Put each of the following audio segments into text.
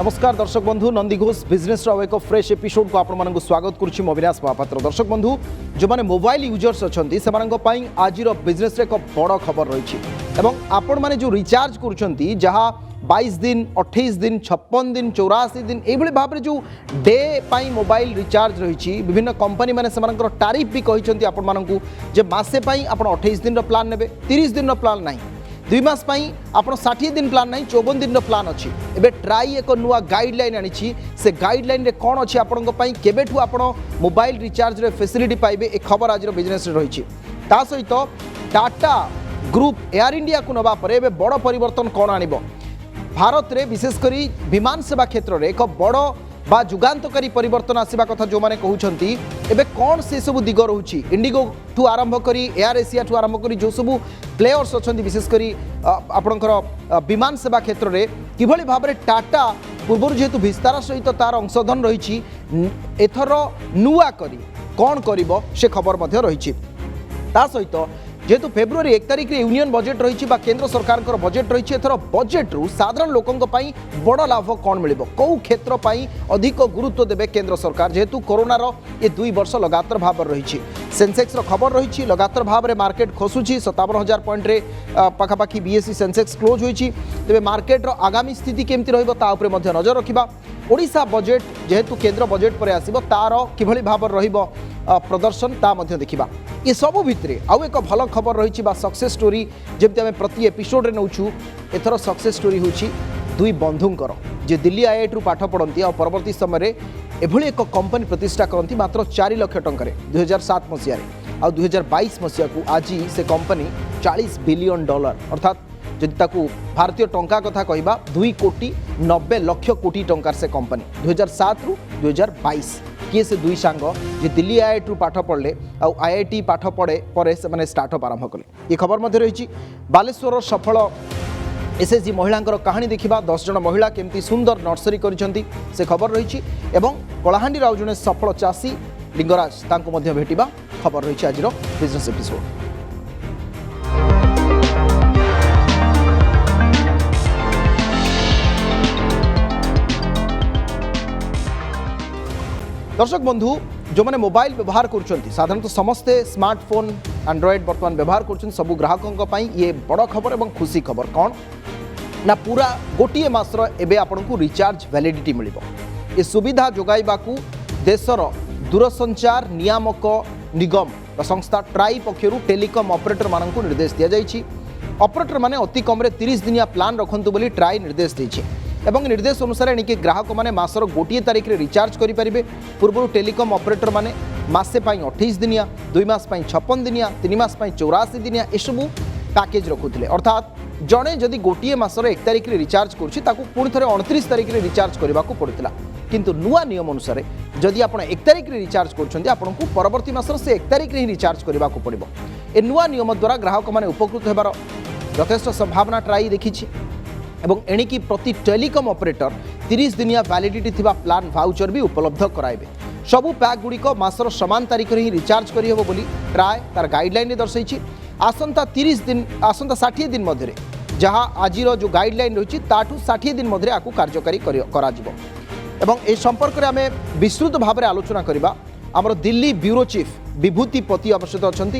नमस्कार दर्शक बंधु नंदीघोष बिजनेस एक फ्रेश एपिसोड को आपण स्वागत करुच्ची अविनाश महापात्र। दर्शक बंधु जो मैंने मोबाइल यूजर्स अच्छा से आज बिजनेस एक बड़ खबर रही आपण मैंने जो रिचार्ज कर जहाँ 22 दिन 28 दिन 56 दिन 84 दिन ये भाव में जो डे पाई मोबाइल रिचार्ज रही विभिन्न कंपनी मैंने से टारिफ भी कहते आपण मानू जे मसे आप 28 दिन प्लान ने 30 दिन प्लान ना 2 मास आप 60 दिन प्लान ना 54 दिन प्लान अच्छी एबे ट्राई एक नुआ गाइडलाइन आनी से गाइडलाइन रे कौन अच्छी आपण केबेठू आप मोबाइल रिचार्ज रे फैसिलिटी पाइबे ए खबर आज बिजनेस रही सहित टाटा ग्रुप एयर इंडिया को नवा पर एबे बड़ परिवर्तन कौन आनिब भारत रे विशेषकर विमान सेवा क्षेत्र में एक बड़ बा जुगान्तकारी परिवर्तन आसवा कथा जो मैंने कहते एबे कौन से सब दिग रोची इंडिगो ठू आरंभ करी एयर एशिया ठू आरंभ करी जो सब प्लेयर्स अच्छा विशेषकर आपणकर विमान सेवा क्षेत्र में किभली भाव में टाटा पूर्व जेहेतु विस्तार सहित तार अंशधन रही एथर नुआ करी कौन करिबो से खबर मध्य रही सहित जेहेतु फेब्रुआरी 1 तारिख रे यूनियन बजेट रही केंद्र सरकार बजेट रही एथर बजेट रु साधारण लोकों बड़ लाभ कौन मिल कौ क्षेत्र अधिक गुरुत्व देवे केंद्र सरकार जेहेतु कोरोनार ये 2 वर्ष लगातार भाव रही सेंसेक्स खबर रही लगातार भाव में मार्केट खसुची 57,000 पॉइंट रे पाखापाखि बीएसई सेंसेक्स क्लोज होती तेज मार्केट आगामी स्थिति केमती रही नजर रखा ओडिशा बजेट जेहेतु केंद्र बजेट पर आसिबो तार किभली भाव रहिबो प्रदर्शन ता मध्य देखिबा ये सबु भितरे आउ एक भल खबर रही सक्सेस स्टोरी जमती आम प्रति एपिसोड रे नौछु एथर सक्सेस स्टोरी होची दुई बंधुंकर जे दिल्ली आईआईटी रु पाठ पढ़ती और परवर्ती समय एभली एक कंपनी प्रतिष्ठा करती मात्र 4 लाख टंका 2007 मसीह आ 2022 मसीहा को आज से कंपनी $40 बिलियन अर्थात जदि ताकू भारतीय टंका कथा कहबा 2 कोटी 90 लाख कोटी टंकार से कंपनी 2007 रु 2022 किए से दुई सांग जे दिल्ली आईआईटी पाठ पढ़ले आ आईआईटी पाठ पढ़े पर से माने स्टार्टअप आरंभ कले ये खबर मध्य रही बालेश्वर सफल एसएचजी महिला कहानी देखा 10 जन महिला केमती सुंदर नर्सरी करिसेंती से खबर रही कलाहांडी राव जने सफल चाषी लिंगराज तांको मध्य भेटिबा खबर रही आज बिजनेस एपिसोड। दर्शक बंधु जो मैंने मोबाइल व्यवहार कर साधारणतः समस्ते स्मार्टफोन एंड्रॉयड बर्तमान व्यवहार कर सबू ग्राहकों ये बड़ खबर और खुशी खबर कौन ना पूरा गोटे मासर एवं आपन को रिचार्ज वैलिडिटी मिल ये सुविधा जोगाइबाकू देशर दूरसंचार नियामक निगम संस्था ट्राई पक्षर टेलीकॉम ऑपरेटर मानक निर्देश दि जाइए ऑपरेटर माने अति कम 30 दिनिया प्लान रखंतु बोली ट्राई निर्देश देछि एवं निर्देश अनुसार एणिके ग्राहक मैंने मासर गोटे तारिख में रिचार्ज करेंगे पूर्व टेलीकॉम ऑपरेटर मैंने मसे 28 दिनिया 2 मास 56 दिनिया 3 मास 84 दिनिया यू पैकेज रखुले अर्थात जड़े जदि गोटे मासर 1 तारिख में रिचार्ज करुँच थे 29 तारिख में रिचार्ज करने को पड़ता किंतु नुआ नियम अनुसार जदि आप 1 तारिख में रिचार्ज कर परवर्ती मासर से 1 तारिख में रिचार्ज करने को पड़ो ए नुआ नियम द्वारा ग्राहक मैंने उपकृत होबार यथेष्ट संभावना ट्राई देखी एवं एणिकी प्रति टेलीकॉम ऑपरेटर 30 दिनिया वैलिडिटी थिबा प्लान वाउचर भी उपलब्ध कराइबे सबू पैक गुड़िक मासर समान तारिख ही रिचार्ज करिहेबो बोली ट्राय तार गाइडलाइन दर्शाई आसंता 30 दिन आसंता 60 दिन मध्य जहाँ आज जो गाइडलाइन रही ताठू 60 दिन मध्य आपको कार्यकारी करा एवं ए संपर्क में आम विस्तृत भाव में आलोचना करबा आमर दिल्ली ब्यूरो चीफ विभूति पति अवश्य अच्छा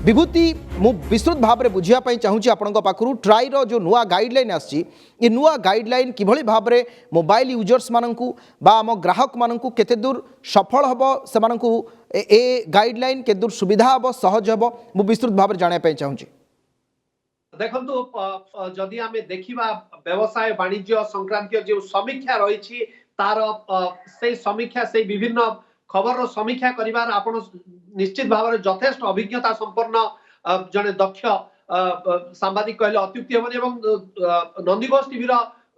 विभूति मु विस्तृत भाव में बुझापी चाहूँगी आपण पाखु ट्राई जो नुआ गाइडलाइन आसी नुआ गाइडलाइन किभली भाव में मोबाइल यूजर्स मानू आम ग्राहक मानू केते दूर सफल हम से ए गाइडलाइन के दूर सुविधा हम सहज हम मु विस्तृत भाव में जानापी चाहूँगी। देखो जदि आम देखा व्यवसाय वाणिज्य संक्रांतीय जो समीक्षा रही तार से समीक्षा से विभिन्न खबर समीक्षा करिवार आपण निश्चित भाव में यथेष्ट अभिज्ञता संपन्न जड़े दक्ष सांबादिक कहले अत्युक्ति हेबनी एवं नंदीघोष टीवी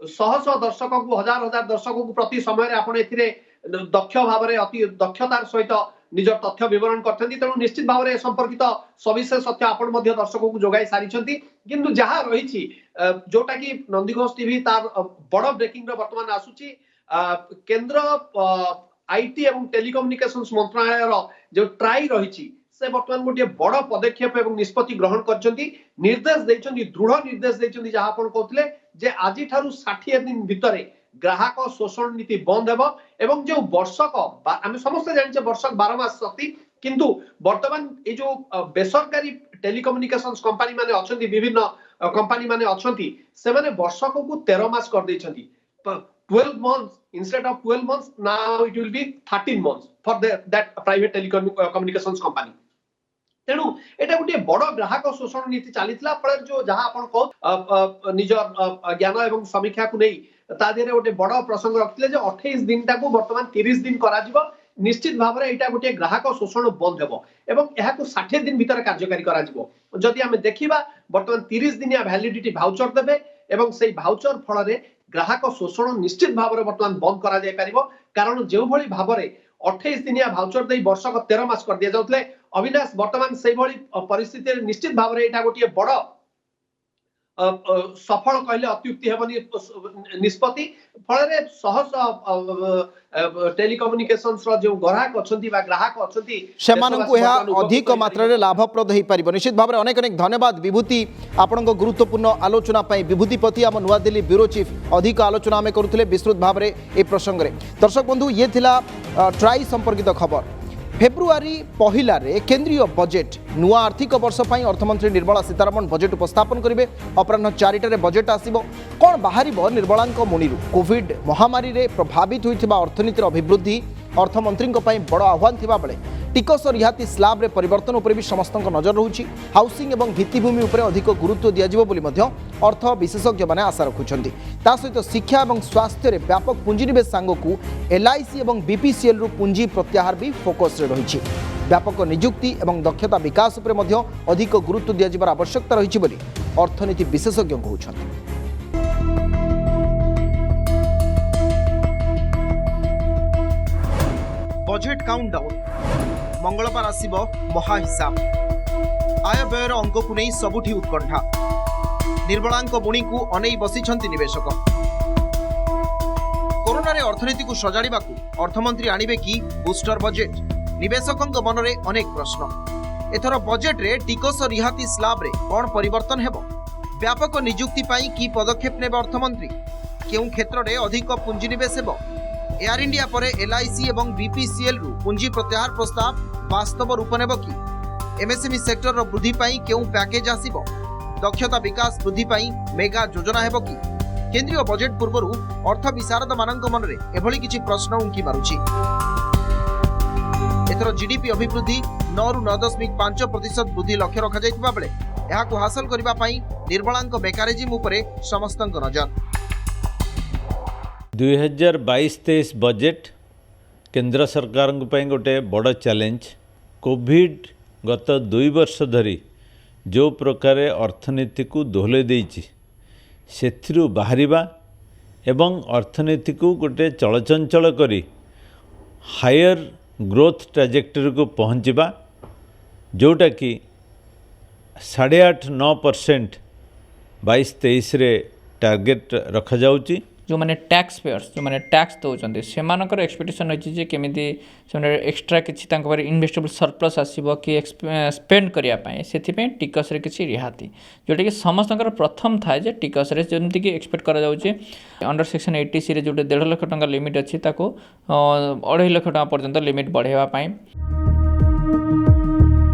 शह शह दर्शक को हजार हजार दर्शक को प्रति समय आपण एथिरे दक्ष भाव में अति दक्षतार सहित निज तथ्य विवरण करते तेणु निश्चित भाव में संपर्कित सविशेष तथ्य आपण जोगाई जोगाई सारी किंतु जहाँ रही जोटा कि नंदीघोष टीवी तार बड़ ब्रेकिंग वर्तमान आसुची केंद्र आईटी एवं टेलीकम्युनिकेशंस मंत्रालय जो ट्राई रही से बर्तमान गोटे बड़ पदक्षेप एवं निष्पत्ति ग्रहण कर निर्देश देइछन्ती दृढ़ निर्देश देइछन्ती जहाँ आपण कहते जे आज 60 दिन भितर ग्राहक शोषण नीति बंद हेबो एवं जो वर्षक आम समस्त जानिछे वर्षक 12 मास शक्ति किंतु वर्तमान ये जो बेसरकारी टेलीकम्युनिकेशंस कंपनी माने अछंती विभिन्न कंपनी माने अछंती से माने वर्षक को 13 मास कर दैछंती 12 months instead of 12 months now it will be 13 months for that private telecommunications company तेणु एटा गोटे बड़ ग्राहक शोषण नीति चलीथिला फल जो जहां आपण को निज ज्ञान एवं समीक्षा को नहीं ता देरे गोटे बड़ प्रसंग रखिले जे 28 दिन टाको वर्तमान 30 दिन करा जिवो निश्चित भाव में एटा गोटे ग्राहक शोषण बंद हेबो एवं एहा को 60 दिन भीतर कार्यकारी करा जिवो जदि हम देखिबा वर्तमान 30 दिनिया वैलिडिटी भाउचर देबे एवं सेई भाउचर फल रे ग्राहक शोषण निश्चित भाव में वर्तमान बंद करा जाय परिबो कारण जो भली भाव में 28 दिनिया भाउचर दे वर्षक 13 मास कर दिया जाउतले अविनाश वर्तमान से भली परिस्थिति निश्चित भाव में एटा गोटे बड़ सफल कहले अत्युक्ति हेबनी निष्पत्ति फल सहस टेलीकम्युनिकेशंस रो जो ग्राहक अछंती बा ग्राहक अछंती सेमानंकु यह अधिक मात्रा रे लाभप्रद होई परिबो निश्चित भाव में अनेक अनेक धन्यवाद विभूति आपनको गुरुत्वपूर्ण आलोचना पई विभूतिपति आम नुआ दिल्ली ब्यूरो चीफ अधिक आलोचना में करुथिले विस्तृत भाव में ए प्रसंग रे दर्शक बंधु ये थिला ट्राई संपर्कित खबर फेब्रुआरी पहिला रे केंद्रीय बजेट नुआ आर्थिक वर्ष पर अर्थमंत्री निर्मला सीतारमण बजेट उपस्थापन करेंगे अपराह 4टारे बजेट आसिबो कौन बाहर निर्मला मुनि कोविड महामारी रे प्रभावित होइथिबा अर्थनीतिर अभिवृद्धि अर्थमंत्री बड़ आह्वान थिबा बेले टिकस रिहाती स्लाब रे परिवर्तन उपर भी समस्त नजर रहुछि हाउसिंग एवं भित्तिभूमि उपर अधिक गुरुत्व दियाजिबो बोली मध्य अर्थ विशेषज्ञ माने आशा रखुछन्ति ता सहित शिक्षा एवं स्वास्थ्य रे व्यापक पुंजीनिवेश सांगकु एलआईसी एवं बीपीसीएल रु पुंजी प्रत्याहार भी फोकस रे रहिछि व्यापक नियुक्ति एवं दक्षता विकास उपर मध्य अधिक गुरुत्व दियाजिबार आवश्यकता रहिछि बोली अर्थनीति विशेषज्ञ कहउछन्ति बजेट काउंटडाउन मंगलवार आसिबो महाहिसाब आय व्ययर अंक को नहीं सबुठी उत्कंठा निर्मलांक बुणी को अनै बसिछंती निवेशक कोरोना रे अर्थनीति को सजाड़िबाकू अर्थमंत्री आनिबे कि बूस्टर बजेट निवेशकंक मनरे अनेक प्रश्न एथर बजेट रे टिकस रिहाती स्लाब रे कोन परिवर्तन हेबो व्यापक नियुक्ति पाई की पदक्षेप नेबे अर्थमंत्री केउ क्षेत्र रे अधिक पुंजी निवेश हेबो एयर इंडिया पर एलआईसी एवं बीपीसीएल रु पुंजी प्रत्याहार प्रस्ताव वास्तव रूप नेब कि एमएसएमई सेक्टर रो वृद्धि पाई केउ पैकेज आसीबो दक्षता विकास वृद्धि पाई मेगा योजना हेबो कि केंद्रीय बजेट पूर्वरु अर्थ विशारद मानक मनरे एभली किछि प्रश्न उंकी मारुछि एथरो जीडीपी अभिवृद्धि 9 रु 9.5% वृद्धि लक्ष्य रखा जायतिबा बेले एहाकु हासिल करिबा पाई निर्मलांक मेकानिज्म उपरे समस्तंक नजर 2022-23 बजेट केंद्र सरकार गोटे बड़ चैलेंज कोविड गत 2 वर्ष धरी जो प्रकार अर्थनीति को दोहले देइछि सेथिरु बाहरिबा एवं अर्थनीति को गोटे चलचंचल करी हायर ग्रोथ ट्राजेक्टरी को पहुँचवा जोटा कि 8.5-9% 22-23 रे टार्गेट रखा जाउची जो माने टैक्स पेयर्स जो माने टैक्स दौरान से एक्सपेक्टेशन अच्छी केमी एक्सट्रा किसी इन्वेस्टेबल सरप्लस आसो कि स्पेंड करने से टिकस किसी रिहाती जोटा कि समस्त प्रथम थाए जे टिकस जमीक एक्सपेक्ट करा अंडर सेक्शन 80C जो 1.5 लाख टंका लिमिट अच्छी 2.5 लाख टंका पर्यंत लिमिट बढ़ावाई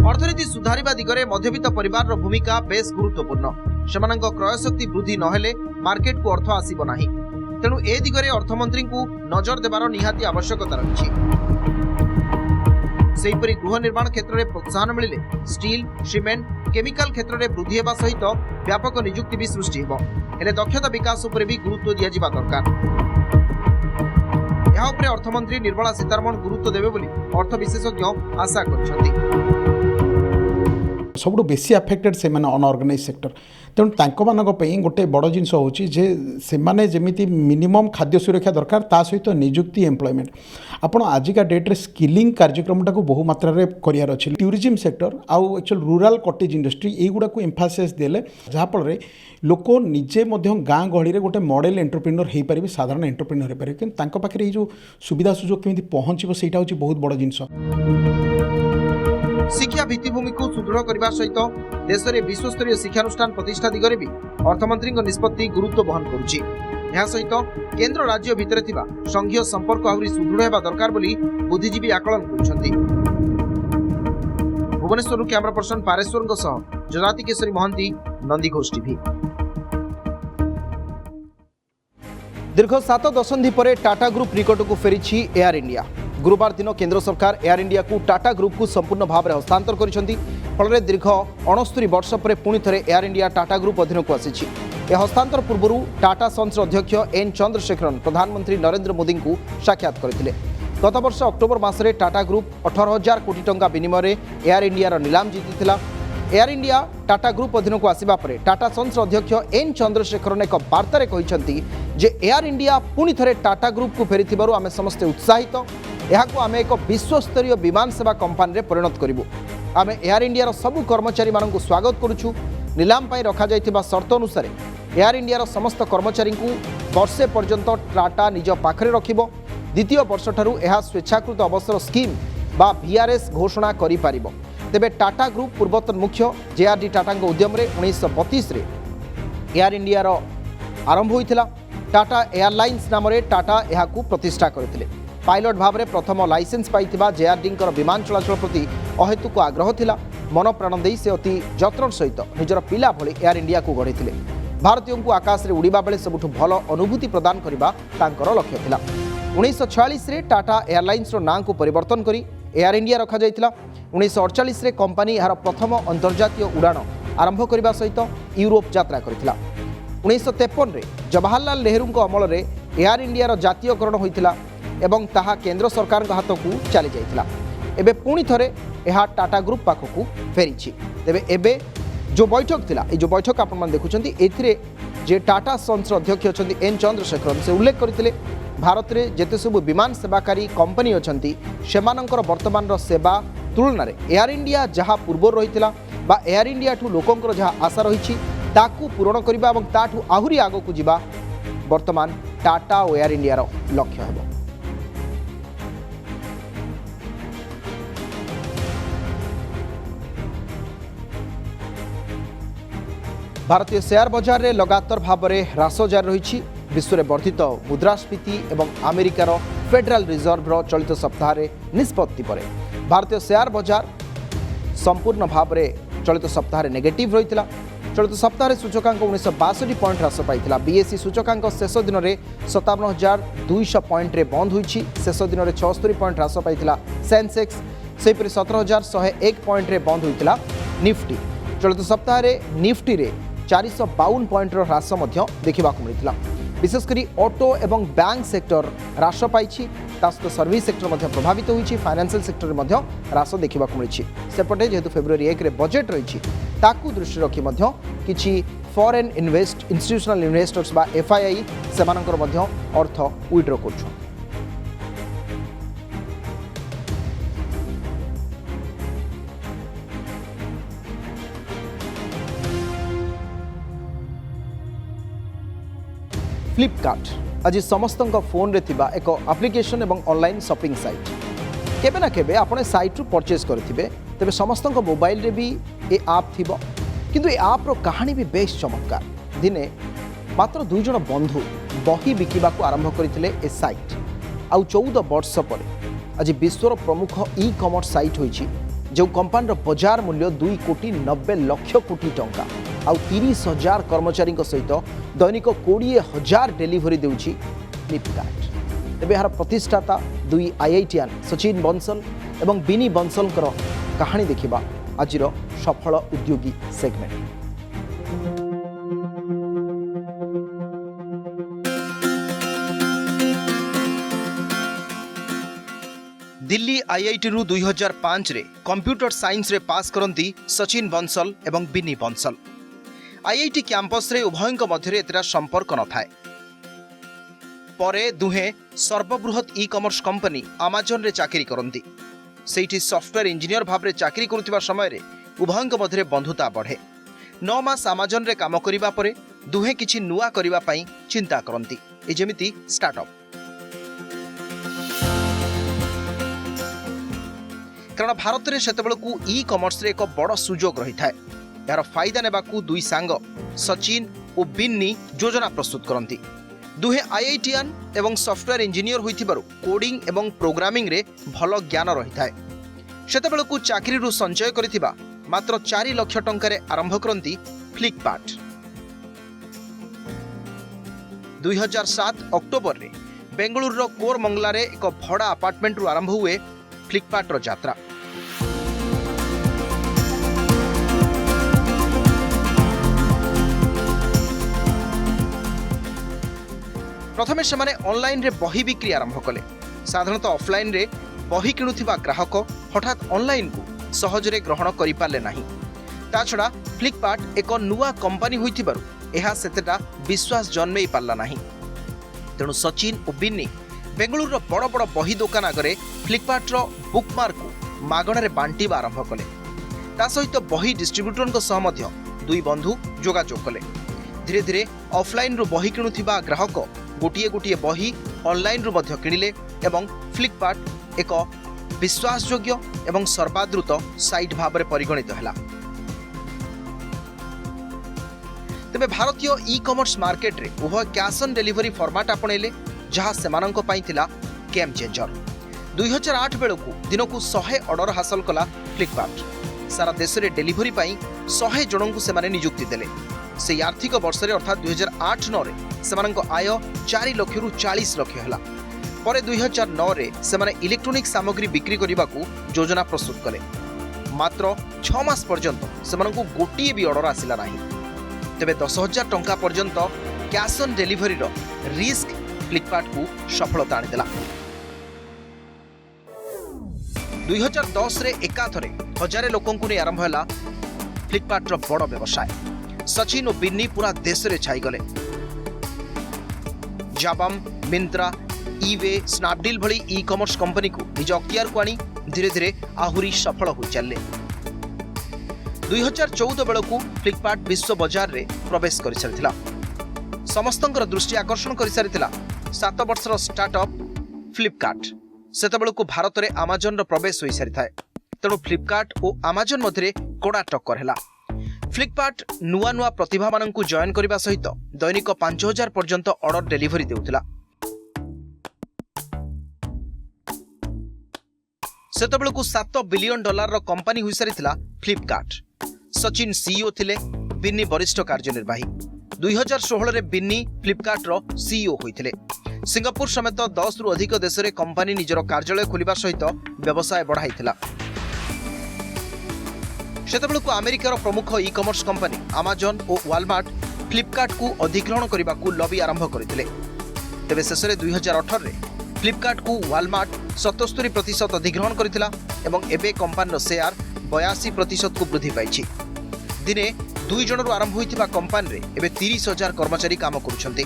अर्थनीति सुधारिबा दिगरे मध्यवित्त परिवार भूमिका बेस गुरुत्वपूर्ण सेमानंक क्रयशक्ति वृद्धि नहेले मार्केट को अर्थ आसीबो नाही तेणु ए दिगरे अर्थमंत्री को नजर देवार निहाती आवश्यकता रही सेहीपरि गृह निर्माण क्षेत्र में प्रोत्साहन मिले स्टील सीमेंट केमिकल क्षेत्र में वृद्धि हेबा सहित व्यापक नियुक्ति भी सृष्टि हेबो हेले दक्षता विकास उपर भी गुरुत्व दिया जिबा दरकार यहा उपरे अर्थमंत्री निर्मला सीतारमण गुरुत्व देबे बोली अर्थ विशेषज्ञ आशा करछन्ति सब बेसी अफेक्टेड से अनऑर्गेनाइज सेक्टर तेणु तांको गोटे बड़ जिनस होची जे से माने जेमिति मिनिमम खाद्य सुरक्षा दरकार ता सहित नियुक्ति एम्प्लॉयमेंट आपण आजिका डेट्रे स्किलिंग कार्यक्रम टाक बहु मात्रा रे करियार अछि टूरिज्म सेक्टर आउ एक्चुअल रूरल कटेज इंडस्ट्री एगुड़ा को एम्फासिस देले जहाँफल लोक निजे गाँ गहली गोटे मॉडल एंटरप्रेन्योर हो पारे साधारण एंटरप्रेन्योर हो पारे कि पाखे जो सुविधा सुजोग केमी पहुँचो सेटा हूँ बहुत बड़ जिनस शिक्षा भित्तिभूमि को सुदृढ़ करने सहित देश में विश्वस्तरीय शिक्षानुष्ठान प्रतिष्ठा दिगरे भी अर्थमंत्री निष्पत्ति गुरुत्व बहन करुछि ଏହା ସହିତ କେନ୍ଦ୍ର ରାଜ୍ୟ ଭିତରେ ଥିବା ସଂଘୀୟ ସମ୍ପର୍କ ଆହୁରି ସୁଦୃଢ଼ ହେବା ଦରକାର ବୋଲି ବୁଦ୍ଧିଜୀବୀ ଆକଳନ କରୁଛନ୍ତି। ଭୁବନେଶ୍ୱରରୁ କ୍ୟାମେରା ପର୍ସନ ପାରେଶ୍ୱରଙ୍କ ସହ ଜନାତି କେଶରୀ ମହାନ୍ତି, ନନ୍ଦିଘୋଷ ଟିଭି। दीर्घ 7 दशंधि पर टाटा ग्रुप निकट को फेरी एयर इंडिया। गुरुवार दिन केंद्र सरकार एयर इंडिया को टाटा ग्रुप को संपूर्ण भाव में हस्तांतर कर फल दीर्घ 69 वर्ष पर पुणी थे एयर इंडिया टाटा ग्रुप अधीन को आसी। हस्तांतर पूर्व टाटा सन्स अध्यक्ष एन चंद्रशेखरन प्रधानमंत्री नरेंद्र मोदी को साक्षात करते। गत वर्ष अक्टोबर मासरे टाटा ग्रुप 18,000 कोटी टंका विनिमय एयर इंडिया नीलाम जीति। एयर इंडिया टाटा ग्रुप अधीन को आसिबा परे टाटा सन्स अध्यक्ष एन चंद्रशेखरन एक वार्तारे कहिसेंती जे एयर इंडिया पुणी थे टाटा ग्रुप को फेरी आमे समस्ते उत्साहित। यहां आमे एक विश्वस्तरीय विमान सेवा कंपानी रे परिणत करिवु। आमे एयर इंडिया सबु कर्मचारी मानकु स्वागत करूछु। नीलाम पई रखा जाइथिबा शर्त अनुसार एयर इंडिया समस्त कर्मचारी को वर्षे पर्यंत टाटा निज पाखरे रखिबो। द्वितीय वर्ष ठारू यह स्वेच्छाकृत अवसर स्कीम बा VRS घोषणा करि पारिबो। तेबे टाटा ग्रुप पूर्वतन मुख्य JRD टाटा उद्यम 1932 एयर इंडिया आरंभ होइथिला। टाटा एयरलाइंस नाम टाटा यह प्रतिष्ठा करथिले। पायलट भाव में प्रथम लाइसेंस पाइथिबा JRD विमान चलाचल प्रति अहेतुक आग्रह थिला। मन प्राण दे से अति जत्न सहित निजर पिला भली एयर इंडिया को गढ़ी। भारतीयों को आकाश में उड़ीबा बेले सबुठु भल अनुभूति प्रदान करबा तांकर लक्ष्य थिला। 1946 रे टाटा एयरलाइंस नाँ को परिवर्तन करी एयर इंडिया रखा जाइथिला। 1948 रे कंपनी यार प्रथम अंतर्जातीय उड़ान आरंभ करने सहित यूरोप यात्रा करथिला। 1953 रे जवाहरलाल नेहरू अमल में एयर इंडिया जातीयकरण होइथिला एवं ताहा केंद्र सरकार हाथ को चली जाइथिला। एबे पुणी थरे यह टाटा ग्रुप पाखक फेरी। तेबे एबे जो बैठक थिला ए जो बैठक आपण मन देखुछंती एथिरे जे टाटा सन्स अध्यक्ष अछंती एन चंद्रशेखरन से उल्लेख करथिले भारत रे जेते सब विमान सेवाकारी कंपनी अछंती सेमानंकर वर्तमान सेवा तुलना रे एयर इंडिया जहाँ पूर्व रहिथिला बा एयर इंडिया ठू लोकंकर जहाँ आशा रही ताकू पूरण करबा एवं ताठू आहुरी आगो को जिबा वर्तमान टाटा और एयर इंडिया रो लक्ष्य हेबो। भारतीय शेयर बाजार रे लगातार भाव में ह्रास जारी रही। विश्व में वर्धित मुद्रास्फीति एवं अमेरिकार फेडरल रिजर्व चलित सप्ताह निष्पत्ति पर भारतीय शेयर बाजार संपूर्ण भाव में चलित सप्ताह नेगेटिव रही। चलित सप्ताह सूचकांक 1962 पॉइंट ह्रास पाइला। BSE सूचकांक शेष दिन में 57,200 पॉइंट रे बंद होइछि। शेष दिन में 76 पॉइंट ह्रास पाइला सेंसेक्स। सेहीपरि 17,101 पॉइंट रे बंद होइतिला निफ्टी। चलित सप्ताह निफ्टी रे 452 पॉइंट ह्रास देखा मिलता। विशेषकर ऑटो एवं बैंक सेक्टर ह्रास पाई। सहित सर्विस सेक्टर प्रभावित होती। फाइनेंशियल सेक्टर में ह्रास देखा मिली। सेपटे जेहेतु फेब्रुआरी 1 रे बजेट रही दृष्टि रखी किसी फॉरेन इंस्टीट्यूशनल इन्वेस्टर्स बा FII से अर्थ विड्रॉ कर। फ्लिपकार्ट आज समस्त फोन रे थिबा एक एप्लिकेशन एवं ऑनलाइन शॉपिंग साइट। केबे ना केबे आपने साइट रु परचेज करथिबे तेबे समस्त मोबाइल रे भी ए आप थिबो। किंतु ए आप रो कहानी भी बेस चमत्कार। दिने मात्र 2 जण बंधु बही बिकिबा को आरंभ करथिले ए साइट। आउ 14 वर्ष पर आज विश्वर प्रमुख ई-कॉमर्स साइट होईछि जो कंपनी रो बाजार मूल्य 2,90,00,000 कोटी टंका आउ 30,000 कर्मचारी सहित दैनिक 20,000 डेलीवरी देउछि फ्लिपकार्ट। तेबे यार प्रतिष्ठाता 2 IITian सचिन बंसल एवं बिनी बंसल कहानी देखिबा आजिर सफल उद्योगी सेगमेंट। दिल्ली IIT रु 2005 रे कंप्यूटर साइंस रे पास करंती सचिन बंसल एवं बिनी बंसल। IIT कैंपस रे उभयंक मध्य एतरा संपर्क न थाए। परे दुहे सर्वबृहत ई-कॉमर्स कंपनी अमेजन रे चाकरी करंती। सेठी सॉफ्टवेयर इंजीनियर भाव रे चाकरी करुवा समय रे उभयंक मध्य बंधुता बढ़े। 9 मास अमेजन रे काम करिबा परे दुहे किछि नुआ करिबा पई चिंता करंती। ए जेमिति स्टार्टअप कारण भारत में सेतबेलकू ई-कॉमर्स रे एक बड़ सुजोग रही थाए। यार फायदा नेबाकू 2 सांग सचिन और बिन्नी योजना प्रस्तुत करती। दुहे आईआईटीआन एवं सॉफ्टवेयर इंजीनियर होइथिबारु कोडिंग एवं प्रोग्रामिंग रे भल ज्ञान रही थाए। सेतेबेलकु चाकरी संचय करिथिबा मात्र 4 लाख टंकारे आरंभ करंती फ्लिपकार्ट। 2007 अक्टोबर रे बेंगलुरु कोरमंगला रे एक भड़ा अपार्टमेंट रु आरंभ हुए फ्लिपकार्ट रो यात्रा। प्रथमे से ऑनलाइन रे बही बिक्री आरंभ कले। साधारणतः ऑफलाइन रे बही किणुथिबा ग्राहक हठात ऑनलाइन को सहजरे ग्रहण करि पाले नाही। ता छडा फ्लिपकार्ट एक नुआ कंपनी होइथिबारु एहा सेतेटा विश्वास जन्मेई पारला नाही। तेणु सचिन और बिन्नी बेंगलुरु बड़ बड़ बही दुकान आगे फ्लिपकार्ट रो बुकमार्क को मागणारे बांटिबा आरंभ कले। ता सहित बही डिस्ट्रीब्यूटर सह दुई बंधु जोगाजोग कले। धीरे धीरे ऑफलाइन रू बही किणुथिबा ग्राहक गोटिए गोटिए बही ऑनलाइन रू मध्य किणिले एवं फ्लिपकार्ट एक विश्वासयोग्य एवं सर्वादृत साइट भाव में परिगणित हैला। तेबे भारतीय ई कॉमर्स मार्केट रे उभय कैश ऑन डिलीवरी फॉर्मेट आपणेले जहाँ सेमानंको पाई थिला गेम चेंजर। 2008 बेलू दिनकू 100 ऑर्डर हासिल कला फ्लिपकार्ट। सारा देश में डेलीवरी पाई 100 जनों को सेमाने नियुक्ति देले। से आर्थिक वर्ष अर्थात 2008-9 रे सेमानंको आय 4 लाख रु 40 लाख हैला। परे 2009 रे सेमाने इलेक्ट्रोनिक सामग्री बिक्री करने को योजना प्रस्तुत कले। मात्र 6 मास पर्यंत सेमानंको गोटिए भी ऑर्डर आसिला नाही। तेबे 10,000 टंका पर्यंत कैश ऑन डिलीवरी रो रिस्क फ्लिपकार्ट को सफलता आनिदेला। 2010 रे एकाथरे 1000 लोकों को आरंभ हैला फ्लिपकार्ट रो बड़ व्यवसाय। सचिन और बिन्नी पूरा देश रे छाई गले। जाबाम, मिंत्रा, ईवे, स्नैपडील भली ई कॉमर्स कंपनी को निज अख्तियार को आनी धीरे धीरे आहुरी सफल हो चले। 2014 बेलू फ्लिपकार्ट विश्व बाजार रे प्रवेश कर सारिथिला। समस्तंकर दृष्टि आकर्षण कर सारिथिला 7 वर्षर स्टार्टअप फ्लिपकार्ट। सेतेबेलू भारत में अमेजन रो प्रवेश हो सारी थाए। तेणु फ्लिपकार्ट और अमेजन मध्य कड़ा टक्कर हैला। फ्लिपकार्ट नुआ नुआ प्रतिभा माननकु जॉइन करबा सहित दैनिक 5000 पर्यंत ऑर्डर डिलीवरी देउथिला। सेतेबेलू $7 बिलियन रो कंपनी हुई सारिथिला फ्लिपकार्ट। सचिन सीईओ थिले, बिन्नी वरिष्ठ कार्यनिर्वाही। 2016 रे बिन्नी फ्लिपकार्ट रो सीईओ होइथिले। सिंगापुर समेत 10 रु अधिक देश रे कंपनी निजर कार्यालय खोलिबा सहित व्यवसाय बढ़ाइथिला। सेतेबेलू अमेरिकार प्रमुख ई कॉमर्स कंपनी अमेजन और वालमार्ट फ्लिपकार्ट को अधिग्रहण करने को लॉबी आरंभ करते। तेबे शेष में 2018 रे फ्लिपकार्ट को वालमार्ट 77% अधिग्रहण करथिला एवं एबे कंपनी शेयर 82% को वृद्धि पाइछि। दिने 2 जनरु आरंभ होइथिबा कंपनी रे एबे 30,000 कर्मचारी काम करुछन्ते।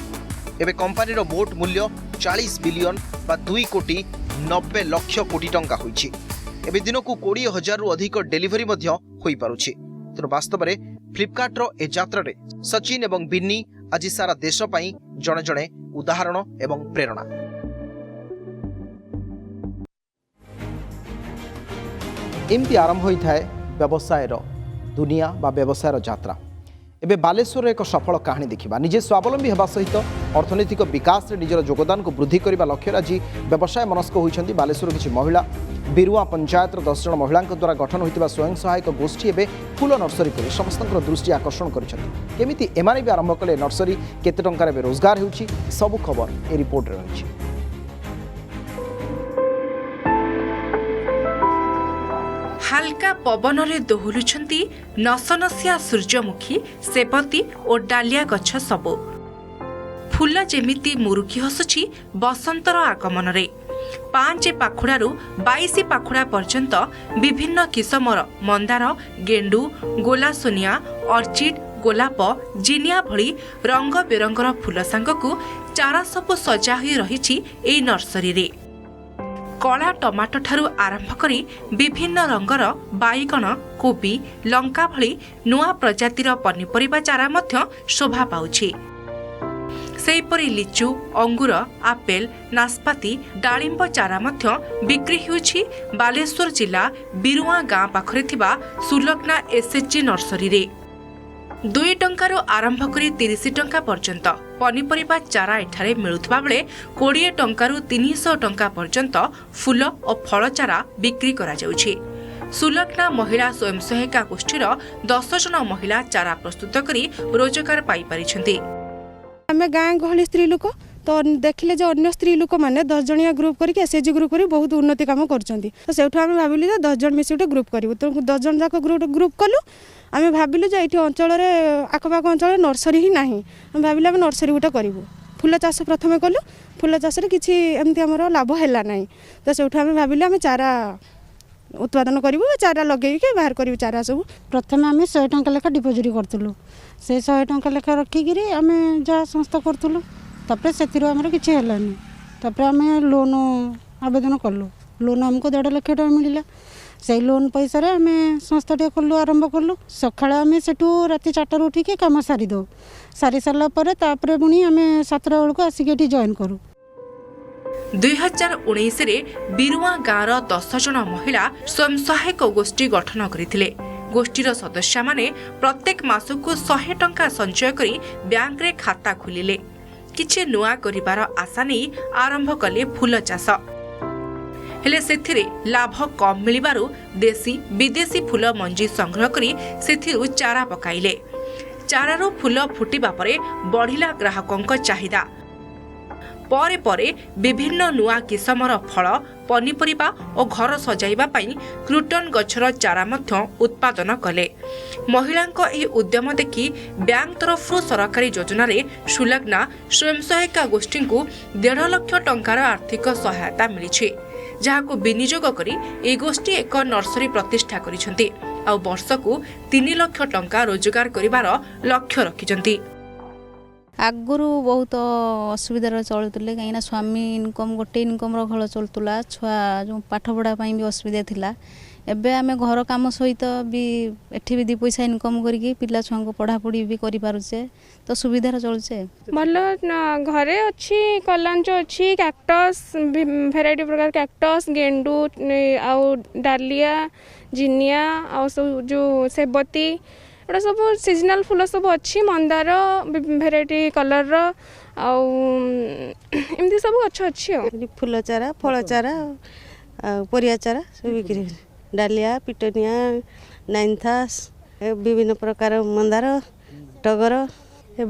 एबे कंपनी रो मोट मूल्य 40 बिलियन बा 2 कोटी 90 लाख कोटी टंका होइछि। एबे दिन को 20,000 रु अधिक डेलीवरी मध्य होई पारुछि। तेणु वास्तव में फ्लिपकार्ट रो ए यात्रा रे सचिन एवं बिन्नी आज सारा देश पई जणे जणे उदाहरण एवं प्रेरणा। एमती आरंभ होई थाए व्यवसाय दुनिया बा व्यवसाय यात्रा। एबे बालेश्वर एक सफल कहानी देखिबा। निजे स्वावलंबी हेबा सहित अर्थनैतिक विकास रे निजर योगदान को वृद्धि करने लक्ष्य आज व्यवसाय मनस्क होइछन्ति बालेश्वर किछि महिला। बिरुआ पंचायत 10 जन महिला द्वारा गठन होइतिबा स्वयं सहायक गोष्ठी एबे फूल नर्सरी कर समस्तंकर दृष्टि आकर्षण करिछन्ति। केमिति एमाने भी आरंभ कले नर्सरी, केते टंकार एबे रोजगार हेउछि, सब खबर ए रिपोर्ट रे रहिछि। हाल्का पवन रे दोहुलुछन्ति नसनसिया सूर्यमुखी, सेबती और डालिया गछ सबु। फूल जेमिति मुरुकी हसुछि बसंतर आगमन रे। 5 पाखुड़ारू 22 पाखुड़ा पर्यंत विभिन्न किसमर मंदार, गेंडू, गोलासोनिया, अर्चिड, गोलाप, जिनिया भली रंग बेरंगर फूल सांगकु चारा सबु सजा होई रहिछि एई नर्सरी रे। कला टमाटो ठारू आरंभ करी विभिन्न रंगर बाइगण, कोबी, लंका भली नुआ प्रजातिर पनिपरिबा चारा मध्य शोभा पाउछि। सेहीपरि लिचु, अंगूर, आपेल, नास्पाती, डालिंब चारा मध्य बिक्री होउछि बालेश्वर जिला बिरुआ गाँ पाखरे थिबा सुलग्ना एसएचजी नर्सरी रे। ଦୁଇ ଟଙ୍କାରୁ ଆରମ୍ଭ କରି 30 ଟଙ୍କା ପର୍ଯ୍ୟନ୍ତ ପନିପରିବା ଚାରା ଏଠାରେ ମିଳୁଥିବା ବେଳେ 20 ଟଙ୍କାରୁ 300 ଟଙ୍କା ପର୍ଯ୍ୟନ୍ତ ଫୁଲ ଓ ଫଳ ଚାରା ବିକ୍ରି କରାଯାଉଛି। ସୁଲଗ୍ନା ମହିଳା ସ୍ୱୟଂ ସହାୟିକା ଗୋଷ୍ଠୀର 10 ଜଣ ମହିଳା ଚାରା ପ୍ରସ୍ତୁତ କରି ରୋଜଗାର ପାଇପାରିଛନ୍ତି। ଆମେ ଗାଁ ଗହଳି ସ୍ତ୍ରୀ ଲୋକ ତ ଦେଖିଲେ ଯେ ଅନ୍ୟ ସ୍ତ୍ରୀ ଲୋକମାନେ 10 ଜଣିଆ ଗ୍ରୁପ୍ କରିକି ଏସ୍ଏଚ୍ଜି ଗ୍ରୁପ୍ କରି ବହୁତ ଉନ୍ନତି କାମ କରୁଛନ୍ତି। ତ ସେଇଠୁ ଆମେ ଭାବିଲୁ ଯେ 10 ଜଣ ମିଶି ଗୋଟେ ଗ୍ରୁପ୍ କରିବୁ। ତ 10 ଜଣ ଯାକ ଗ୍ରୁପ୍ କଲୁ। ଆମେ ଭାବିଲୁ ଯେ ଏଇଠି ଅଞ୍ଚଳରେ ଆଖପାଖ ଅଞ୍ଚଳରେ ନର୍ସରୀ ହିଁ ନାହିଁ। ଆମେ ଭାବିଲୁ ଆମେ ନର୍ସରୀ ଗୋଟେ କରିବୁ। ଫୁଲ ଚାଷ ପ୍ରଥମେ କଲୁ। ଫୁଲ ଚାଷରେ କିଛି ଏମିତି ଆମର ଲାଭ ହେଲା ନାହିଁ। ତ ସେଇଠୁ ଆମେ ଭାବିଲୁ ଆମେ ଚାରା ଉତ୍ପାଦନ କରିବୁ, ଚାରା ଲଗେଇକି ବାହାର କରିବୁ ଚାରା ସବୁ। ପ୍ରଥମେ ଆମେ 100 ଟଙ୍କା ଲେଖା ଡିପୋଜିଟ୍ କରୁଥିଲୁ। ସେ 100 ଟଙ୍କା ଲେଖା ରଖିକିରି ଆମେ ଯାହା ସଂସ୍ଥା କରୁଥିଲୁ। ତାପରେ ସେଥିରୁ ଆମର କିଛି ହେଲାନି। ତାପରେ ଆମେ ଲୋନ୍ ଆବେଦନ କଲୁ। ଲୋନ୍ ଆମକୁ 1.5 ଲକ୍ଷ ଟଙ୍କା ମିଳିଲା। ସେଇ ଲୋନ୍ ପଇସାରେ ଆମେ ସଂସ୍ଥାଟିଏ ଖୋଲୁ ଆରମ୍ଭ କଲୁ। ସକାଳେ ଆମେ ସେଠୁ ରାତି 4ଟାରୁ ଉଠିକି କାମ ସାରିଦେଉ। ସାରି ସାରିଲା ପରେ ତାପରେ ପୁଣି ଆମେ 7ଟା ବେଳକୁ ଆସିକି ଏଠି ଜଏନ୍ କରୁ। 2019ରେ ବିରୁଆ ଗାଁର 10 ଜଣ ମହିଳା ସ୍ୱୟଂ ସହାୟକ ଗୋଷ୍ଠୀ ଗଠନ କରିଥିଲେ। ଗୋଷ୍ଠୀର ସଦସ୍ୟମାନେ ପ୍ରତ୍ୟେକ ମାସକୁ 100 ଟଙ୍କା ସଞ୍ଚୟ କରି ବ୍ୟାଙ୍କରେ ଖାତା ଖୋଲିଲେ। କିଛି ନୂଆ କରିବାର ଆଶା ନେଇ ଆରମ୍ଭ କଲେ ଫୁଲ ଚାଷ। ହେଲେ ସେଥିରେ ଲାଭ କମ୍ ମିଳିବାରୁ ଦେଶୀ ବିଦେଶୀ ଫୁଲ ମଞ୍ଜି ସଂଗ୍ରହ କରି ସେଥିରୁ ଚାରା ପକାଇଲେ। ଚାରାରୁ ଫୁଲ ଫୁଟିବା ପରେ ବଢ଼ିଲା ଗ୍ରାହକଙ୍କ ଚାହିଦା। ପରେ ପରେ ବିଭିନ୍ନ ନୂଆ କିସମର ଫଳ ପନିପରିବା ଓ ଘର ସଜାଇବା ପାଇଁ କ୍ରୁଟନ ଗଛର ଚାରା ମଧ୍ୟ ଉତ୍ପାଦନ କଲେ। ମହିଳାଙ୍କ ଏହି ଉଦ୍ୟମ ଦେଖି ବ୍ୟାଙ୍କ ତରଫରୁ ସରକାରୀ ଯୋଜନାରେ ସୁଲଗ୍ନା ସ୍ୱୟଂ ସହାୟିକା ଗୋଷ୍ଠୀଙ୍କୁ 1.5 ଲକ୍ଷ ଟଙ୍କାର ଆର୍ଥିକ ସହାୟତା ମିଳିଛି, ଯାହାକୁ ବିନିଯୋଗ କରି ଏହି ଗୋଷ୍ଠୀ ଏକ ନର୍ସରୀ ପ୍ରତିଷ୍ଠା କରିଛନ୍ତି ଆଉ ବର୍ଷକୁ 3 ଲକ୍ଷ ଟଙ୍କା ରୋଜଗାର କରିବାର ଲକ୍ଷ୍ୟ ରଖିଛନ୍ତି। ଆଗରୁ ବହୁତ ଅସୁବିଧାରେ ଚଳୁଥିଲେ, କାହିଁକିନା ସ୍ୱାମୀ ଇନକମ୍ ଗୋଟେ ଇନକମ୍ର ଘର ଚଳୁଥିଲା, ଛୁଆ ଯେଉଁ ପାଠ ପଢ଼ା ପାଇଁ ବି ଅସୁବିଧା ଥିଲା। ଏବେ ଆମେ ଘର କାମ ସହିତ ବି ଏଠି ବି 2 ପଇସା ଇନକମ୍ କରିକି ପିଲା ଛୁଆଙ୍କୁ ପଢ଼ାପଢ଼ି ବି କରିପାରୁଛେ, ତ ସୁବିଧାରେ ଚଳୁଛେ। ଭଲ ଘରେ ଅଛି, କଲାଞ୍ଚ ଅଛି, କ୍ୟାକ୍ଟସ୍ ଭେରାଇଟି ପ୍ରକାର କ୍ୟାକ୍ଟସ୍, ଗେଣ୍ଡୁ ଆଉ ଡାଲିଆ, ଜିନିଆ ଆଉ ସବୁ ଯେଉଁ ସେବତୀ, ଏଗୁଡ଼ା ସବୁ ସିଜନାଲ୍ ଫୁଲ ସବୁ ଅଛି। ମନ୍ଦାର ଭେରାଇଟି କଲର୍ର ଆଉ ଏମିତି ସବୁ ଗଛ ଅଛି। ଆଉ ଫୁଲ ଚାରା, ଫଳ ଚାରା ଆଉ ପରିବା ଚାରା ସବୁ ବିକ୍ରି। ଡାଲିଆ, ପିଟନିଆ, ନାଇନ୍ଥାସ୍, ବିଭିନ୍ନ ପ୍ରକାର ମନ୍ଦାର, ଟଗର,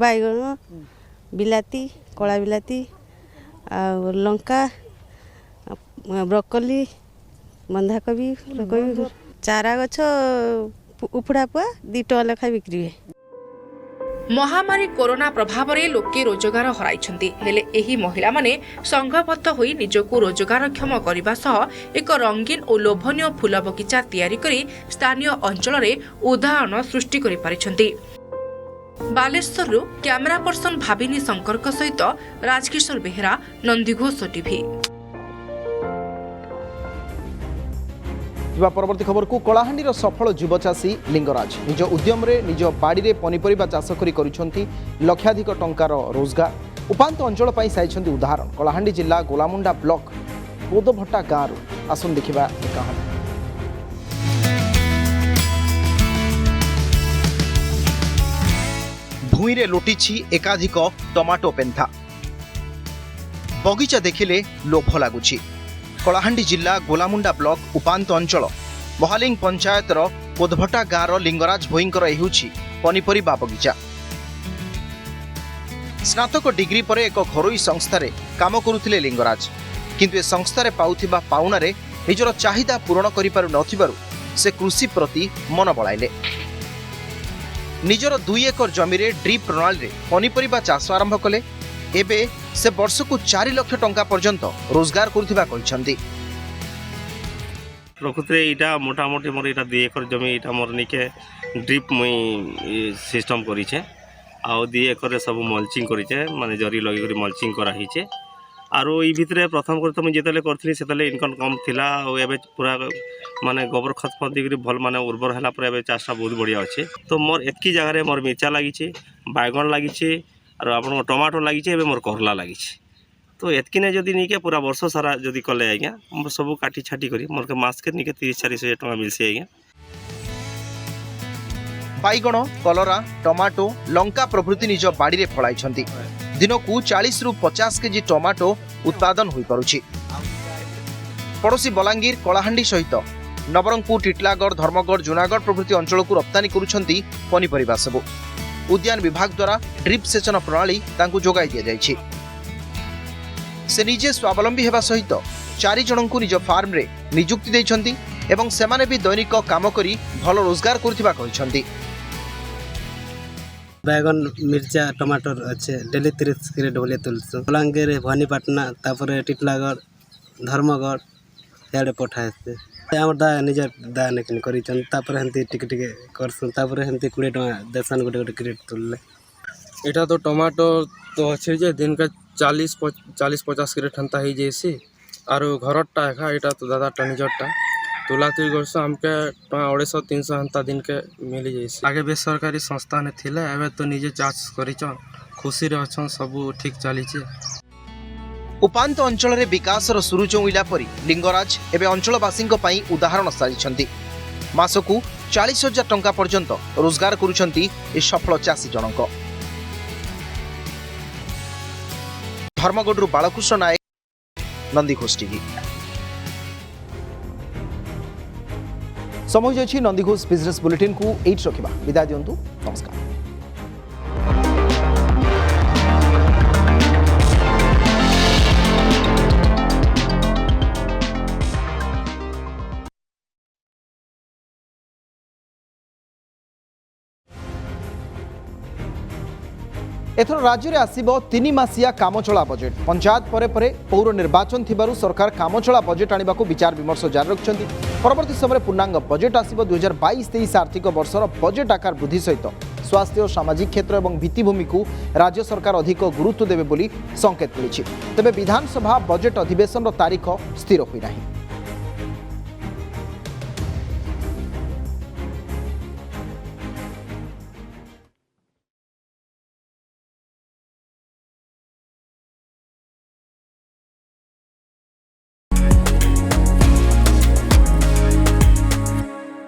ବାଇଗଣ, ବିଲାତି, କଳା ବିଲାତି ଆଉ ଲଙ୍କା, ବ୍ରୋକୋଲି, ବନ୍ଧାକୋବି, ଫୁଲକୋବି। ଚାରା ଗଛ ଉପୁଡ଼ା ପୁଆ 2 ଟଙ୍କା ଲେଖା ବିକ୍ରି ହୁଏ। ମହାମାରୀ କୋରୋନା ପ୍ରଭାବରେ ଲୋକେ ରୋଜଗାର ହରାଇଛନ୍ତି, ହେଲେ ଏହି ମହିଳାମାନେ ସଂଘବଦ୍ଧ ହୋଇ ନିଜକୁ ରୋଜଗାରକ୍ଷମ କରିବା ସହ ଏକ ରଙ୍ଗୀନ ଓ ଲୋଭନୀୟ ଫୁଲ ବଗିଚା ତିଆରି କରି ସ୍ଥାନୀୟ ଅଞ୍ଚଳରେ ଉଦାହରଣ ସୃଷ୍ଟି କରିପାରିଛନ୍ତି। ବାଲେଶ୍ୱରରୁ କ୍ୟାମେରା ପର୍ସନ ଭାବିନୀ ଶଙ୍କରଙ୍କ ସହିତ ରାଜକିଶୋର ବେହେରା, ନନ୍ଦିଘୋଷ ଟିଭି। পরবর্তী খবরকু কলাহান্ডির সফল যুবচাষী লিঙ্গরাজ নিজ উদ্যমে নিজ বাড়িরে পনিপরিবা চাষ করে করছেন লক্ষাধিক টঙ্কার রোজগার। উপান্ত অঞ্চল পাই সাইছেন উদাহরণ। কলাহান্ডি জিলা গোলামুন্ডা ব্লক কোদভট্টা গাঁরু আসুন দেখিবা এই কাহিনী। ভূইঁরে লোটিছি একাধিক টমাটো পেন্থা। বগিচা দেখিলে লোভ লাগুছি। কলাহান্ডি জিলা গোলামুন্ডা ব্লক উপান্ত অঞ্চল মহালিং পঞ্চায়েতর কোদভট্টা গাঁর লিঙ্গরাজ ভোইঙ্কর ହେଉଛି পনিপরিবা বগিচা। স্নাতক ডিগ্রি পরে এক ঘରୋଇ সংস্থারে কাম করুଥିଲେ লিঙ্গরাজ, কিন্তু এ সংস্থারে পাউথিবা পাউনারে নিজর চাহিদা পূরণ করিপারু নথিবারু সে কৃষি প্রতি মন বলাইলে। নিজর 2 একর জমিরে ড্রিপ প্রণালীরে পনিপরিবা চাষ আরম্ভ কলে। এবে সে বর্ষকু 4 লক্ষ টঙ্কা পর্যন্ত রোজগার করুথিবা কইছন্তি। প্রকৃতরে এটা মোটামুটি মোর এটা 2 একর জমি, এটা মোর নিকে ড্রিপ মুই সিস্টম করিছে। আউ 2 একরে সব মলচিং করিছে, মানে জরি লগাই করে মলচিং করা হয়েছে। আর এই ভিতরে প্রথম করে তো মুই যেতলে করছিলি সেতলে ইনকম কম লা। আর এবে পুরা মানে গোবর খত ফত দিয়ে ভাল মানে উর্বর হলা পরে এবে চাষটা বহুত বড়িয়া আছে। তো মোর এতকি জায়গায় মোর মির্চা লাগিছে, বাইগণ লাগিছে, আর আপনার টমাটো লাগিছে, এবে মোর করলা লাগিছে। তো এতকিনে যদি নিকে পুরা বর্ষ সারা যদি কলে আজ্ঞা মোর সবু কাটি ছাটি করি মোরকে মাসকে নিকে 30-40 হাজার টাকা মিলছে আজ্ঞা। बाइगण कलरा टमाटो लंका प्रभृति निज बाड़ी फलाई दिन को 40 रु 50 केजी टमाटो उत्पादन हो पारुछि। पड़ोशी बलांगीर कलाहांडी सहित नवरंगपुर टिटलागढ़ धर्मगढ़ जूनागढ़ प्रभृति अंचल को रप्तानी करुछंती पनीपरिबा सबु। उद्यान विभाग द्वारा ड्रिप सेचन प्रणाली तांकु जोगाई दिया जायछि। से निजे स्वावलंबी हेबा सहित 4 जनंकु निज फार्म रे नियुक्ति दैछंती एवं सेमाने भी दैनिक काम करी भल रोजगार करथिबा कहिछंती। बैगन मिर्चा टमाटर अच्छे डेली 30 क्रेट भले तुलसु बलांगीर भवानीपाटना तापर टिटलागढ़ धर्मगढ़ याडे पठाए आम दा निज दा नेकिन करिछन तापर हंती टिके टिके करसु तापर हंती 20 टका देसन गोटे गोटे क्रेट तुलले। एटा तो टमाटो तो अच्छे जे दिन का 40-50 क्रेट हंता ही जैसी और घरटा एखा एटा तो दादा टनिजटा तुला तुई गर्ष हमके 250-300 हंता दिन के मिली जैसी। आगे बेसरकारी संस्था ने थिले एबे तो निजे चाष करिछन खुशी रे अछन सब ठीक चली छे। उपांत अंचल रे विकासर सुरुच उइला परी लिंगराज एवं अंचलवासी उदाहरण साजिछंती। मासकू 40,000 टंका पर्यंत रोजगार करुछंती ए सफल चाषी जनक। धर्मगढ़ बालकृष्ण नायक, नंदीघोष टीवी। समय जाइछि नंदीघोष बिजनेस बुलेटिन को एट रखिबा। विदाय दियंतु, नमस्कार। एथर राज्य में आसिब 3 मासिया कामचला बजेट। पंचायत परे पौर निर्वाचन थिबारु सरकार कामचला बजेट आने को विचार विमर्श जारी रखिछंती। परवर्ती समय पूर्णांग बजेट आसिब 2022-23 आर्थिक वर्षर बजेट आकार वृद्धि सहित स्वास्थ्य और सामाजिक क्षेत्र और भित्तिभूमि को राज्य सरकार अधिक गुरुत्व देवे बोली संकेत मिली। तेबे विधानसभा बजेट अधिवेशन तारीख स्थिर होई नाही।